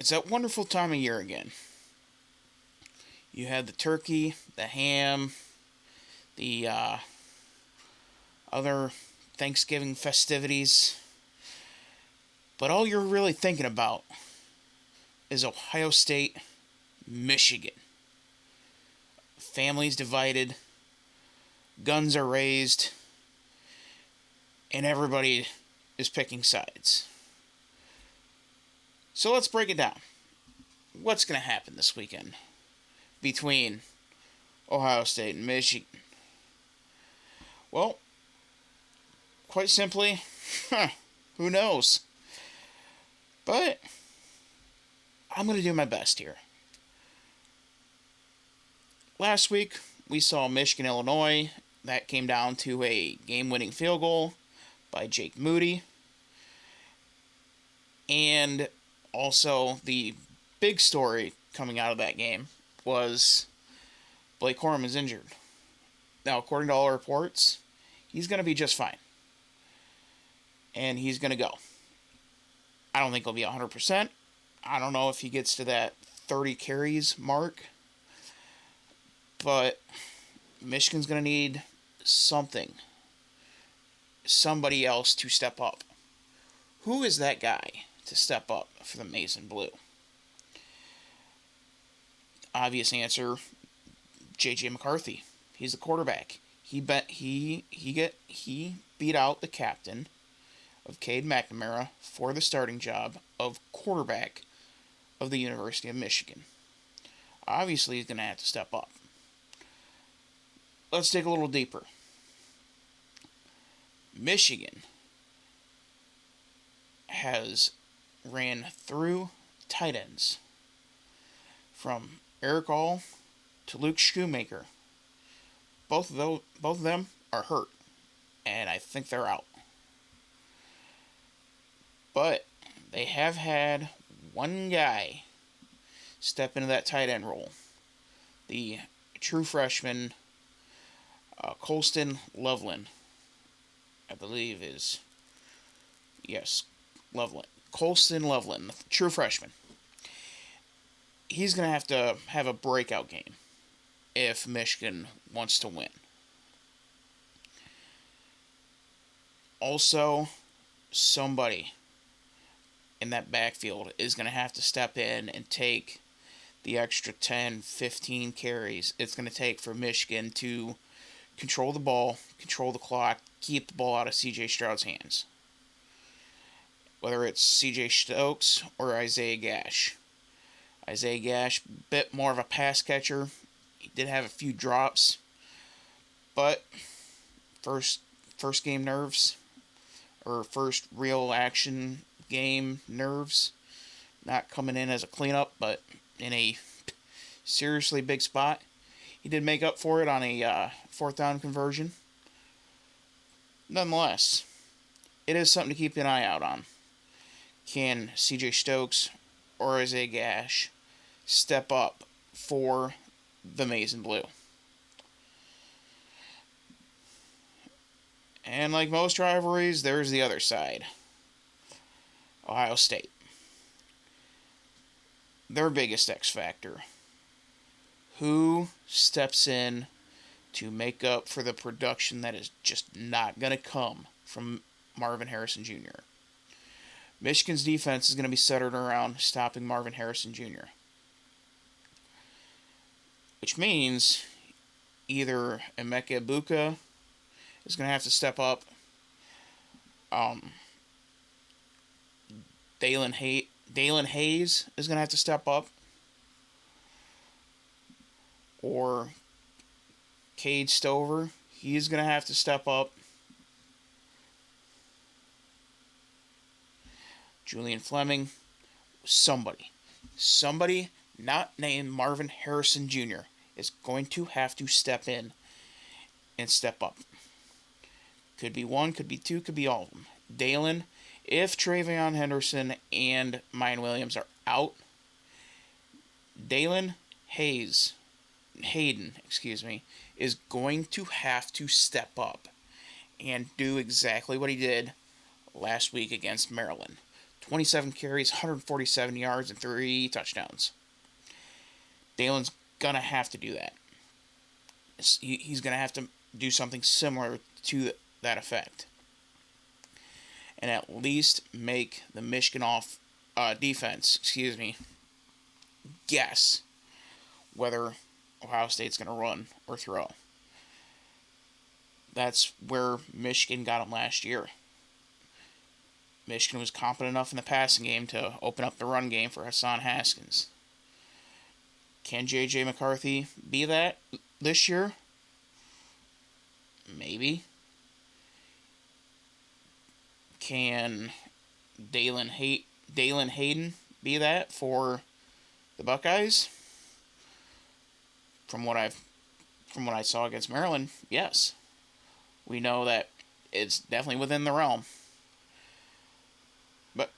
It's that wonderful time of year again. You had the turkey, the ham, the other Thanksgiving festivities, but all you're really thinking about is Ohio State, Michigan. Families divided, guns are raised, and everybody is picking sides. So let's break it down. What's going to happen this weekend between Ohio State and Michigan? Well, quite simply, who knows? But I'm going to do my best here. Last week, we saw Michigan, Illinois. That came down to a game-winning field goal by Jake Moody. And also, the big story coming out of that game was Blake Corum is injured. Now, according to all reports, he's going to be just fine. And he's going to go. I don't think he'll be 100%. I don't know if he gets to that 30 carries mark. But Michigan's going to need somebody else to step up. Who is that guy to step up for the Maize and Blue? Obvious answer, J.J. McCarthy. He's the quarterback. He beat out the captain of Cade McNamara for the starting job of quarterback of the University of Michigan. Obviously, he's going to have to step up. Let's dig a little deeper. Michigan has ran through tight ends from Eric All to Luke Shoemaker. Both of them are hurt, and I think they're out. But they have had one guy step into that tight end role. The true freshman, Colston Loveland, I believe is, yes, Loveland. Colston Loveland, the true freshman. He's going to have a breakout game if Michigan wants to win. Also, somebody in that backfield is going to have to step in and take the extra 10, 15 carries it's going to take for Michigan to control the ball, control the clock, keep the ball out of C.J. Stroud's hands. Whether it's C.J. Stokes or Isaiah Gash. Isaiah Gash, bit more of a pass catcher. He did have a few drops, but first game nerves, or first real action game nerves, not coming in as a cleanup, but in a seriously big spot. He did make up for it on a fourth down conversion. Nonetheless, it is something to keep an eye out on. Can C.J. Stokes or Isaiah Gash step up for the Maize and Blue? And like most rivalries, there's the other side. Ohio State. Their biggest X factor. Who steps in to make up for the production that is just not going to come from Marvin Harrison Jr.? Michigan's defense is going to be centered around stopping Marvin Harrison Jr., which means either Emeka Egbuka is going to have to step up. Dalen Hayes is going to have to step up. Or Cade Stover, he's going to have to step up. Julian Fleming, somebody not named Marvin Harrison Jr. is going to have to step in and step up. Could be one, could be two, could be all of them. Dalen, if Travion Henderson and Miyan Williams are out, Dalen Hayden, is going to have to step up and do exactly what he did last week against Maryland. 27 carries, 147 yards, and 3 touchdowns. Dalen's going to have to do that. He's going to have to do something similar to that effect. And at least make the Michigan defense, guess whether Ohio State's going to run or throw. That's where Michigan got them last year. Michigan was competent enough in the passing game to open up the run game for Hassan Haskins. Can J.J. McCarthy be that this year? Maybe. Can Dalen Hayden be that for the Buckeyes? From what I saw against Maryland, yes. We know that it's definitely within the realm. But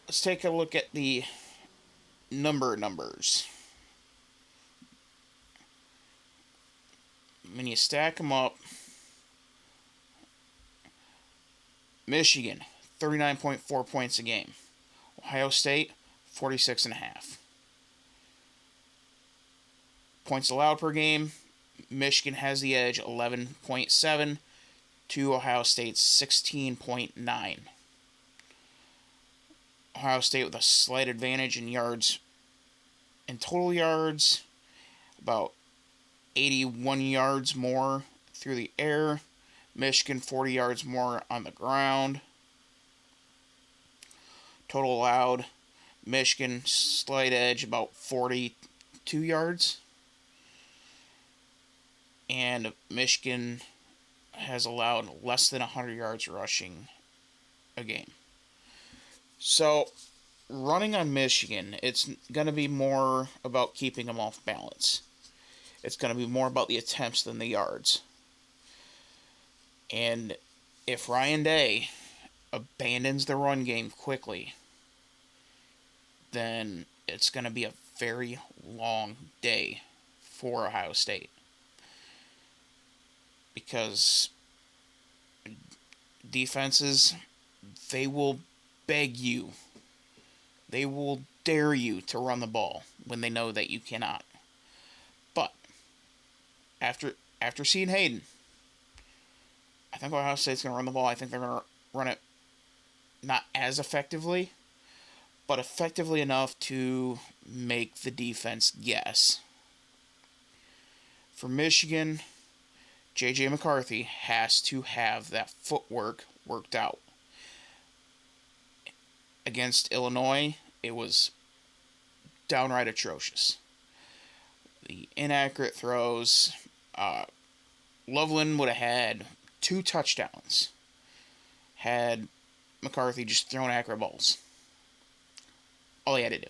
let's take a look at the numbers. When you stack them up, Michigan, 39.4 points a game. Ohio State, 46.5. Points allowed per game, Michigan has the edge, 11.7 to Ohio State's 16.9. Ohio State with a slight advantage in yards, in total yards, about 81 yards more through the air. Michigan 40 yards more on the ground. Total allowed, Michigan slight edge about 42 yards. And Michigan has allowed less than 100 yards rushing a game. So, running on Michigan, it's going to be more about keeping them off balance. It's going to be more about the attempts than the yards. And if Ryan Day abandons the run game quickly, then it's going to be a very long day for Ohio State. Because defenses, they will beg you, they will dare you to run the ball when they know that you cannot. But after seeing Hayden, I think Ohio State's going to run the ball. I think they're going to run it not as effectively, but effectively enough to make the defense guess. For Michigan, J.J. McCarthy has to have that footwork worked out. Against Illinois, it was downright atrocious. The inaccurate throws. Loveland would have had 2 touchdowns had McCarthy just thrown accurate balls. All he had to do.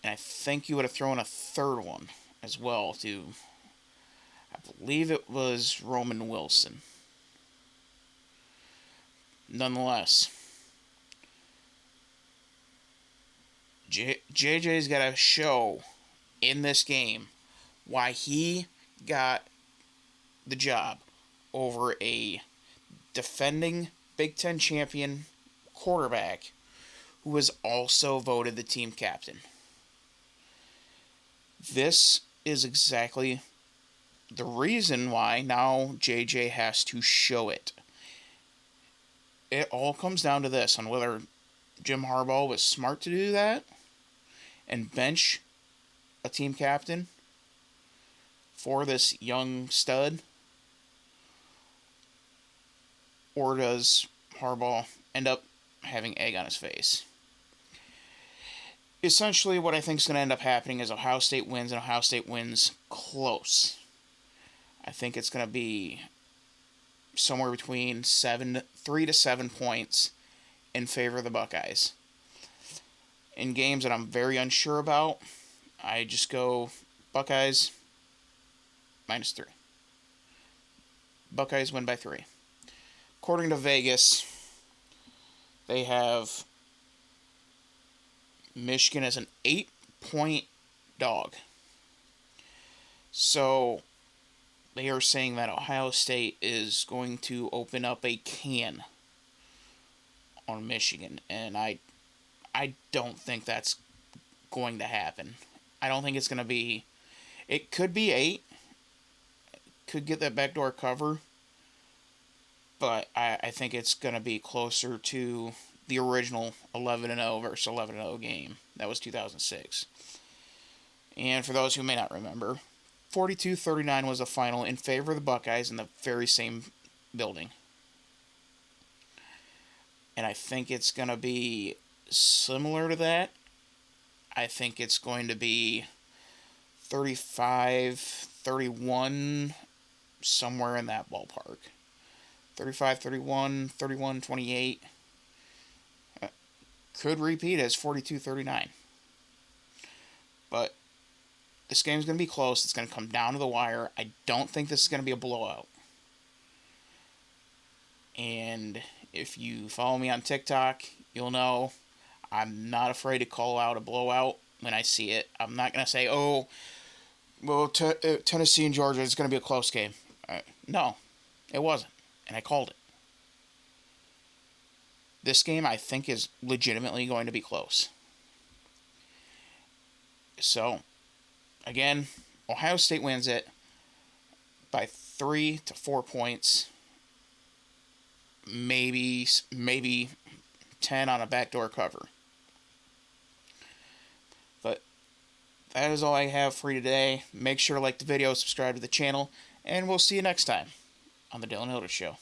And I think he would have thrown a third one as well to, I believe it was Roman Wilson. Nonetheless, JJ's got to show in this game why he got the job over a defending Big Ten champion quarterback who was also voted the team captain. This is exactly the reason why now JJ has to show it. It all comes down to this, on whether Jim Harbaugh was smart to do that and bench a team captain for this young stud, or does Harbaugh end up having egg on his face? Essentially, what I think is going to end up happening is Ohio State wins, and Ohio State wins close. I think it's going to be somewhere between 3 to 7 points in favor of the Buckeyes. In games that I'm very unsure about, I just go Buckeyes -3. Buckeyes win by 3. According to Vegas, they have Michigan as an 8-point dog. So they are saying that Ohio State is going to open up a can on Michigan, and I don't think that's going to happen. I don't think it's going to be. It could be 8. Could get that backdoor cover, but I think it's going to be closer to the original 11-0 versus 11-0 game. That was 2006. And for those who may not remember, 42-39 was the final in favor of the Buckeyes in the very same building. And I think it's going to be similar to that. I think it's going to be 35-31, somewhere in that ballpark. 35-31, 31-28. Could repeat as 42-39. But this game's going to be close. It's going to come down to the wire. I don't think this is going to be a blowout. And if you follow me on TikTok, you'll know I'm not afraid to call out a blowout when I see it. I'm not going to say, oh, well, Tennessee and Georgia is going to be a close game. No, it wasn't. And I called it. This game, I think, is legitimately going to be close. So, again, Ohio State wins it by 3 to 4 points. Maybe 10 on a backdoor cover. But that is all I have for you today. Make sure to like the video, subscribe to the channel, and we'll see you next time on The Dylan Hilder Show.